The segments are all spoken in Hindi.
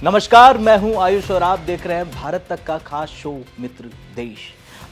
नमस्कार, मैं हूं आयुष और आप देख रहे हैं भारत तक का खास शो मित्र देश।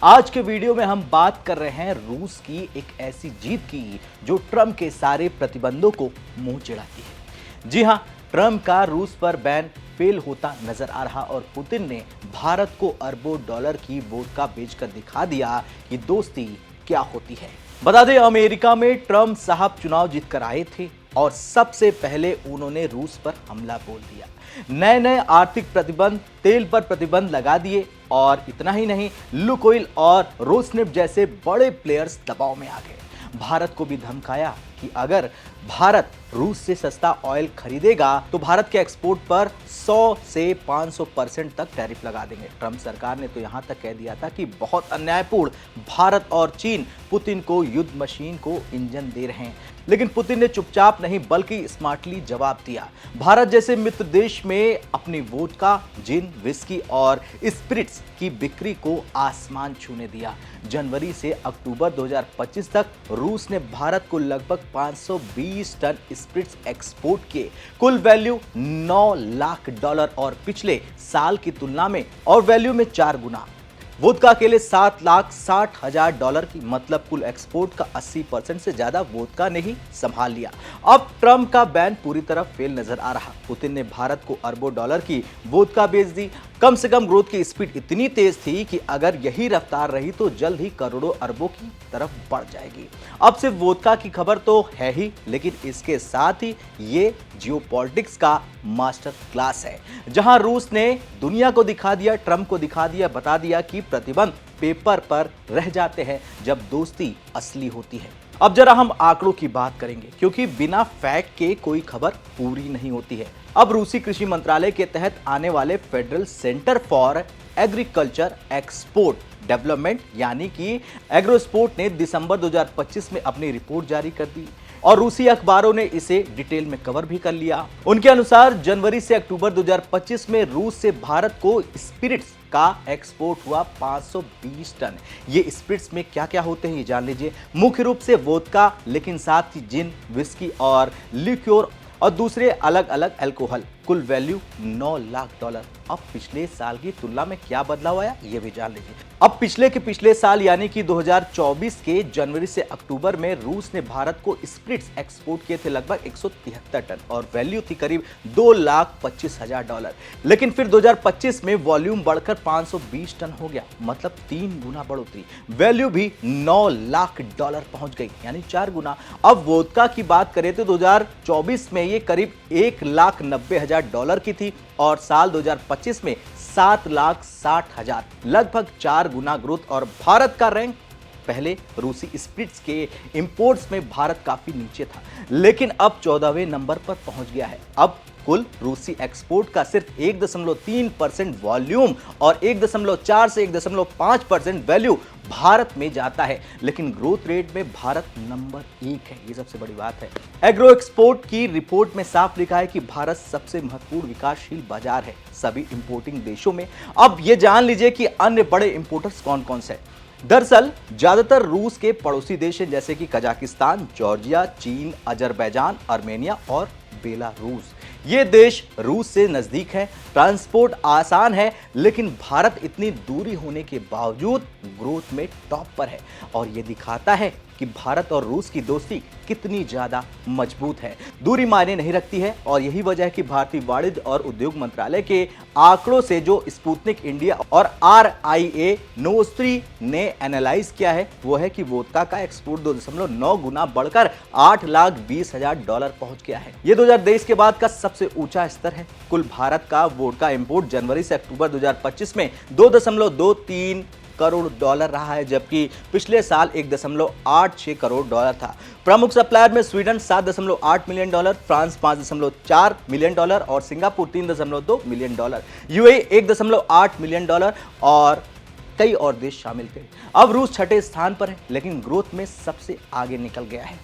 आज के वीडियो में हम बात कर रहे हैं रूस की एक ऐसी जीत की जो ट्रंप के सारे प्रतिबंधों को मुंह चिढ़ाती है। जी हां, ट्रंप का रूस पर बैन फेल होता नजर आ रहा और पुतिन ने भारत को अरबों डॉलर की वोडका बेचकर दिखा दिया कि दोस्ती क्या होती है। बता दें, अमेरिका में ट्रंप साहब चुनाव जीतकर आए थे और सबसे पहले उन्होंने रूस पर हमला बोल दिया। नए नए आर्थिक प्रतिबंध, तेल पर प्रतिबंध लगा दिए और इतना ही नहीं, लुकोइल और रोसनेफ्ट जैसे बड़े प्लेयर्स दबाव में आ गए। भारत को भी धमकाया कि अगर भारत रूस से सस्ता ऑयल खरीदेगा तो भारत के एक्सपोर्ट पर 100 से 500% तक टैरिफ लगा देंगे। ट्रंप सरकार ने तो यहां तक कह दिया था कि बहुत अन्यायपूर्ण, भारत और चीन पुतिन को युद्ध मशीन को इंजन दे रहे हैं। लेकिन पुतिन ने चुपचाप नहीं बल्कि स्मार्टली जवाब दिया। भारत जैसे मित्र देश में अपनी वोडका, जिन, विस्की और स्पिरिट्स की बिक्री को आसमान छूने दिया। जनवरी से अक्टूबर 2025 तक रूस ने भारत को लगभग 520 टन स्पिरिट्स एक्सपोर्ट किए। कुल वैल्यू $9 लाख और पिछले साल की तुलना में और वैल्यू में 4 गुना। वोडका अकेले $7,60,000 की, मतलब कुल एक्सपोर्ट का 80% से ज्यादा वोडका ने ही संभाल लिया। अब ट्रंप का बैन पूरी तरह फेल नजर आ रहा। पुतिन ने भारत को अरबों डॉलर की वोडका बेच दी। कम से कम ग्रोथ की स्पीड इतनी तेज थी कि अगर यही रफ्तार रही तो जल्द ही करोड़ों अरबों की तरफ बढ़ जाएगी। अब सिर्फ वोडका की खबर तो है ही, लेकिन इसके साथ ही ये जियोपॉलिटिक्स का मास्टर क्लास है, जहां रूस ने दुनिया को दिखा दिया, ट्रंप को दिखा दिया, बता दिया कि प्रतिबंध पेपर पर रह जाते हैं जब दोस्ती असली होती है। अब जरा हम आंकड़ों की बात करेंगे, क्योंकि बिना फैक्ट के कोई खबर पूरी नहीं होती है। अब रूसी कृषि मंत्रालय के तहत आने वाले federal centre for agriculture export development यानी कि एग्रोस्पोर्ट ने दिसंबर 2025 में अपनी रिपोर्ट जारी कर दी और रूसी अखबारों ने इसे डिटेल में कवर भी कर लिया। उनके अनुसार जनवरी से अक्टूबर 2025 में रूस से भारत को स्पिरिट्स का एक्सपोर्ट हुआ 520 टन। ये स्पिरिट्स में क्या क्या होते हैं ये जान लीजिए। मुख्य रूप से वोडका, लेकिन साथ ही जिन, विस्की और लिक्योर और दूसरे अलग अलग अल्कोहल। कुल वैल्यू $9 लाख। अब पिछले साल की तुलना में क्या बदलाव आया ये भी जान लीजिए। अब पिछले के पिछले साल यानी कि 2024 के जनवरी से अक्टूबर में रूस ने भारत को स्पिरिट्स एक्सपोर्ट किए थे लगभग 173 टन और वैल्यू थी करीब $2,25,000। लेकिन फिर 2025 में वॉल्यूम बढ़कर 520 टन हो गया, मतलब 3 गुना बढ़ोतरी। वैल्यू भी $9 लाख पहुंच गई, यानी 4 गुना। अब वोडका की बात करें तो 2024 में ये करीब $1,90,000 की थी और साल 2025 में $7,60,000, लगभग 4 गुना ग्रोथ। और भारत का रैंक, पहले रूसी स्पिरिट्स के इंपोर्ट्स में भारत काफी नीचे था, लेकिन अब 14वें नंबर पर पहुंच गया है। अब कुल रूसी एक्सपोर्ट का सिर्फ 1.3% वॉल्यूम और 1.4 से 1.5% वैल्यू भारत में जाता है, लेकिन ग्रोथ रेट में भारत नंबर 1 है। ये सबसे बड़ी बात है। एग्रो एक्सपोर्ट की रिपोर्ट में साफ लिखा है कि भारत सबसे महत्वपूर्ण विकासशील बाजार है सभी इंपोर्टिंग देशों में। अब ये जान लीजिए कि अन्य बड़े इंपोर्टर्स कौन कौन से हैं। दरअसल ज्यादातर रूस के पड़ोसी देश हैं, जैसे कि कजाकिस्तान, जॉर्जिया, चीन, अजरबैजान, आर्मेनिया और बेलारूस। ये देश रूस से नजदीक है, ट्रांसपोर्ट आसान है, लेकिन भारत इतनी दूरी होने के बावजूद ग्रोथ में टॉप पर है और ये दिखाता है कि भारत और रूस की दोस्ती कितनी ज्यादा मजबूत है। दूरी मायने नहीं रखती है और यही वजह है कि भारतीय वाणिज्य और उद्योग मंत्रालय के आंकड़ों से जो स्पुतनिक इंडिया और RIA नोस्त्री ने एनालाइज किया है वो है कि वोडका का एक्सपोर्ट 2.9 गुना बढ़कर $8,20,000 पहुंच गया है। ये 2023 के बाद का सबसे ऊंचा स्तर है। कुल भारत का वोडका इंपोर्ट जनवरी से अक्टूबर 2025 में $2.23 करोड़ रहा है, जबकि पिछले साल $1.86 करोड़ था। प्रमुख सप्लायर में स्वीडन $7.8 मिलियन, फ्रांस $5.4 मिलियन और सिंगापुर $3.2 मिलियन, UAE $1.8 मिलियन और कई और देश शामिल थे। अब रूस छठे स्थान पर है, लेकिन ग्रोथ में सबसे आगे निकल गया है।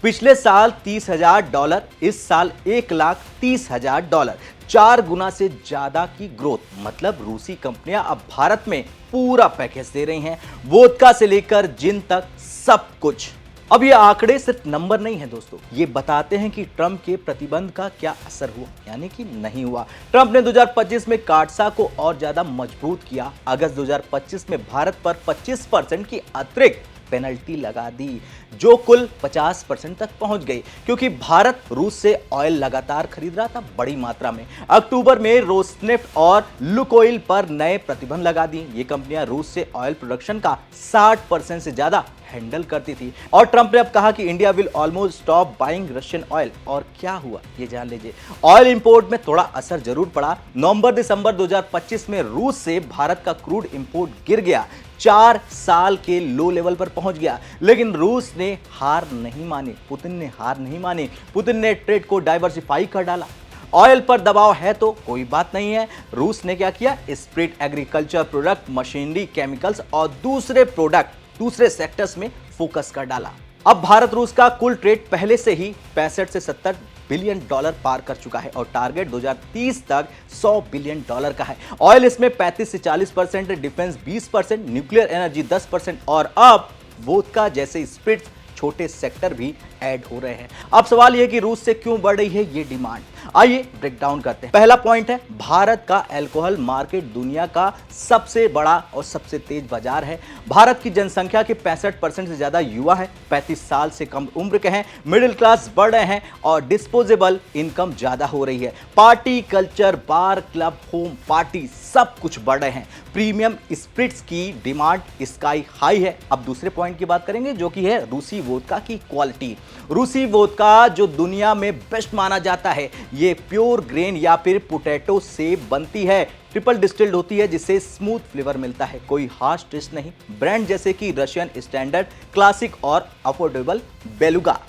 पिछले साल $30,000, इस साल $1,30,000, 4 गुना से ज्यादा की ग्रोथ। मतलब रूसी कंपनियां अब भारत में पूरा पैकेज दे रही हैं, वोडका से लेकर जिन तक सब कुछ। अब ये आंकड़े सिर्फ नंबर नहीं है दोस्तों, ये बताते हैं कि ट्रंप के प्रतिबंध का क्या असर हुआ, यानी कि नहीं हुआ। ट्रंप ने 2025 में काटसा को और ज्यादा मजबूत किया। अगस्त 2025 में भारत पर 25% की अतिरिक्त पेनल्टी लगा दी, जो कुल 50% तक पहुंच गई, क्योंकि भारत रूस से ऑयल लगातार खरीद रहा था बड़ी मात्रा में। अक्टूबर में रोसनेफ्ट और लुकोइल पर नए प्रतिबंध लगा दिए। ये कंपनियां रूस से ऑयल प्रोडक्शन का 60% से ज्यादा हैंडल करती थी। और ट्रंप ने अब कहा कि India will almost stop buying Russian oil. और क्या हुआ ये जान लीजिए। ऑयल इंपोर्ट में थोड़ा असर जरूर पड़ा। नवंबर दिसंबर 2025 में रूस से भारत का क्रूड इंपोर्ट गिर गया, 4 साल के लो लेवल पर पहुंच गया। लेकिन रूस ने हार नहीं मानी, पुतिन ने हार नहीं मानी। पुतिन ने ट्रेड को डाइवर्सिफाई कर डाला। ऑयल पर दबाव है तो कोई बात नहीं है। रूस ने क्या किया, spirit, agriculture product, machinery, chemicals और दूसरे सेक्टर्स में फोकस कर डाला। अब भारत रूस का कुल ट्रेड पहले से ही 65 से 70 बिलियन डॉलर पार कर चुका है और टारगेट 2030 तक 100 बिलियन डॉलर का है। ऑयल इसमें 35 से 40%, डिफेंस 20%, न्यूक्लियर एनर्जी 10% और अब वोदका जैसे स्पिरिट्स छोटे सेक्टर भी ऐड हो रहे हैं। अब सवाल यह कि रूस से क्यों बढ़ रही है ये डिमांड। आइए ब्रेक डाउन करते हैं। पहला पॉइंट है, भारत का अल्कोहल मार्केट दुनिया का सबसे बड़ा और सबसे तेज बाजार है। भारत की जनसंख्या के 65% से ज्यादा युवा है, 35 साल से कम उम्र के हैं, मिडिल क्लास बढ़ रहे हैं और डिस्पोजेबल इनकम ज्यादा हो रही है। पार्टी कल्चर, बार, क्लब, होम पार्टी सब कुछ बढ़ रहे हैं। प्रीमियम स्पिरिट्स की डिमांड स्काई हाई है। अब दूसरे पॉइंट की बात करेंगे जो कि है रूसी वोदका की क्वालिटी। रूसी वोदका जो दुनिया में बेस्ट माना जाता है, ये प्योर ग्रेन या फिर पोटैटो से बनती है, ट्रिपल डिस्टिल्ड होती है जिससे स्मूथ फ्लेवर मिलता है, कोई हार्श टेस्ट नहीं। ब्रांड जैसे कि रशियन स्टैंडर्ड, क्लासिक और अफोर्डेबल बेलुगा।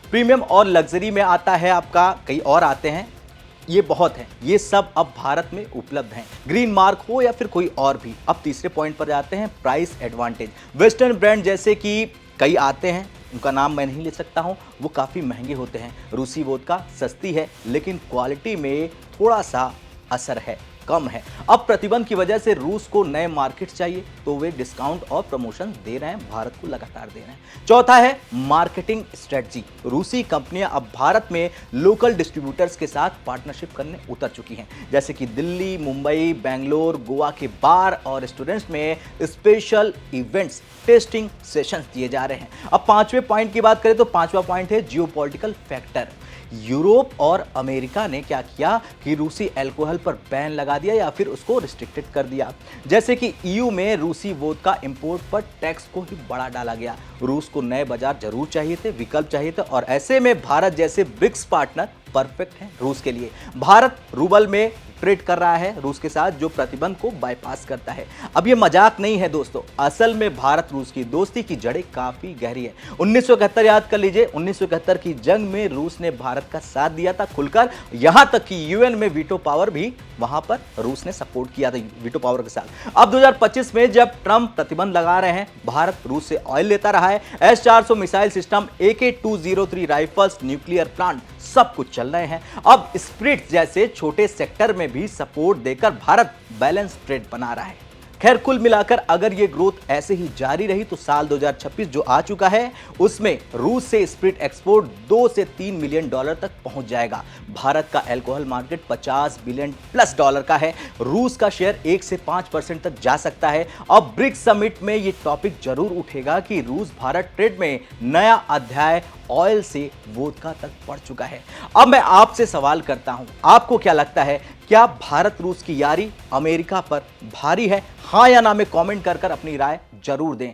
प्रीमियम और लग्जरी में आता है आपका, कई और आते हैं, ये बहुत है, ये सब अब भारत में उपलब्ध हैं, ग्रीन मार्क हो या फिर कोई और भी। अब तीसरे पॉइंट पर जाते हैं, प्राइस एडवांटेज। वेस्टर्न ब्रांड जैसे कि कई आते हैं, उनका नाम मैं नहीं ले सकता हूं, वो काफ़ी महंगे होते हैं। रूसी वोदका सस्ती है लेकिन क्वालिटी में थोड़ा सा असर है, कम है। अब प्रतिबंध की वजह से रूस को नए मार्केट चाहिए तो वे डिस्काउंट और प्रमोशन दे रहे हैं, भारत को लगातार दे रहे हैं। चौथा है मार्केटिंग स्ट्रेटजी। रूसी कंपनियां अब भारत में लोकल डिस्ट्रीब्यूटर्स के साथ पार्टनरशिप करने उतर चुकी हैं, जैसे कि दिल्ली, मुंबई, बेंगलोर, गोवा के बार और रेस्टोरेंट्स में स्पेशल इवेंट्स, टेस्टिंग सेशंस दिए जा रहे हैं। अब पांचवें पॉइंट की बात करें तो पांचवा पॉइंट है जियोपॉलिटिकल फैक्टर। यूरोप और अमेरिका ने क्या किया कि रूसी अल्कोहल पर बैन लगा दिया या फिर उसको रिस्ट्रिक्टेड कर दिया। जैसे कि ईयू में रूसी वोदका इंपोर्ट पर टैक्स को ही बढ़ा डाला गया। रूस को नए बाजार जरूर चाहिए थे, विकल्प चाहिए थे और ऐसे में भारत जैसे ब्रिक्स पार्टनर परफेक्ट है रूस के लिए। भारत रूबल में ट्रेड कर रहा है रूस के साथ, जो प्रतिबंध को बाईपास करता है। अब ये मजाक नहीं है दोस्तों, असल में भारत रूस की दोस्ती की जड़ें काफी गहरी है। 1971 याद कर लीजिए, 1971 की जंग में रूस ने भारत का साथ दिया था खुलकर, यहां तक कि यूएन में वीटो पावर भी वहां पर रूस ने सपोर्ट किया था वीटो पावर के साथ। अब 2025 में जब ट्रंप प्रतिबंध लगा रहे हैं, भारत रूस से ऑयल लेता रहा है। S-400 missile system, AK-203 rifles, nuclear plant सब कुछ चल रहे हैं। अब स्पिरिट्स जैसे छोटे सेक्टर में भी सपोर्ट देकर भारत बैलेंस ट्रेड बना रहा है। खैर कुल मिलाकर अगर ये ग्रोथ ऐसे ही जारी रही तो साल 2026 जो आ चुका है उसमें रूस से स्पिरिट एक्सपोर्ट 2 से 3 मिलियन डॉलर तक पहुंच जाएगा। भारत का alcohol market 50 billion plus dollar का है। रूस का शेयर 1 से 5% तक जा सकता है। अब ब्रिक्स समिट में ये टॉपिक जरूर उठेगा कि रूस भारत ट्रेड में नया अध्याय ऑयल से वोदका तक पड़ चुका है। अब मैं आपसे सवाल करता हूं, आपको क्या लगता है, क्या भारत रूस की यारी अमेरिका पर भारी है? हाँ या ना में कमेंट कर अपनी राय जरूर दें।